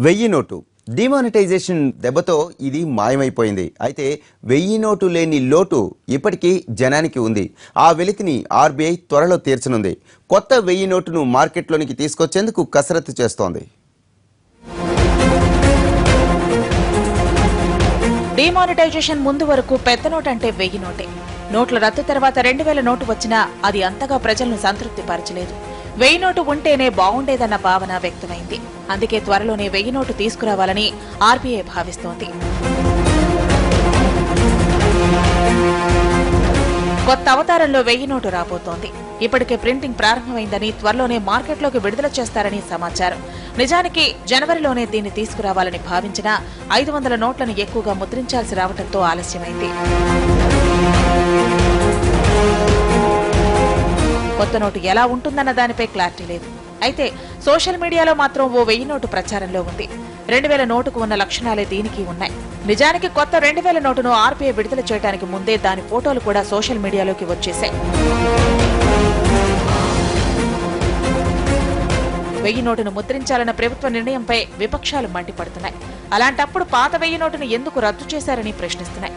వెయ్యి note demonetisation దెబ్బతో ఇది మాయమైపోయింది. అయితే వెయ్యి నోటు లేని లోటు ఇప్పటికీ జనానికి ఉంది. ఆ వెలితిని ఆర్బీఐ త్వరలో తీర్చనుంది. కొత్త వెయ్యి నోటును మార్కెట్లోనికి తీసుకొచ్చేందుకు కసరత్తు చేస్తోంది. డిమానిటైజేషన్ ముందు వరకు పెద్ద నోటు అంటే వెయ్యి నోటే. నోట్ల రద్దు తర్వాత 2000 నోటు వచ్చినా అది అంతగా ప్రజలను సంతృప్తి పరచలేదు. వెయ్యి నోటు ఉంటేనే బాగుండేదన్న భావన వ్యక్తమైంది. అందుకే త్వరలోనే వెయ్యి నోటు తీసుకురావాలని ఆర్బీఐ భావిస్తోంది. కొత్త అవతారంలో వెయ్యి నోటు రాబోతోంది. ఇప్పటికే ప్రింటింగ్ ప్రారంభమైందని, త్వరలోనే మార్కెట్లోకి విడుదల చేస్తారని సమాచారం. నిజానికి జనవరిలోనే దీన్ని తీసుకురావాలని భావించినా 500 నోట్లను ఎక్కువగా ముద్రించాల్సి రావడంతో ఆలస్యమైంది. కొత్త నోటు ఎలా ఉంటుందన్న దానిపై క్లారిటీ లేదు. అయితే సోషల్ మీడియాలో మాత్రం ఓ వెయ్యి నోటు ప్రచారంలో ఉంది. 2000 నోటుకు ఉన్న లక్షణాలే దీనికి ఉన్నాయి. నిజానికి కొత్త 2000 నోటును ఆర్బీఐ విడుదల చేయడానికి ముందే దాని ఫోటోలు కూడా సోషల్ మీడియాలోకి వచ్చేశాయి. వెయ్యి నోటును ముద్రించాలన్న ప్రభుత్వ నిర్ణయంపై విపక్షాలు మండిపడుతున్నాయి. అలాంటప్పుడు పాత వెయ్యి నోటును ఎందుకు రద్దు చేశారని ప్రశ్నిస్తున్నాయి.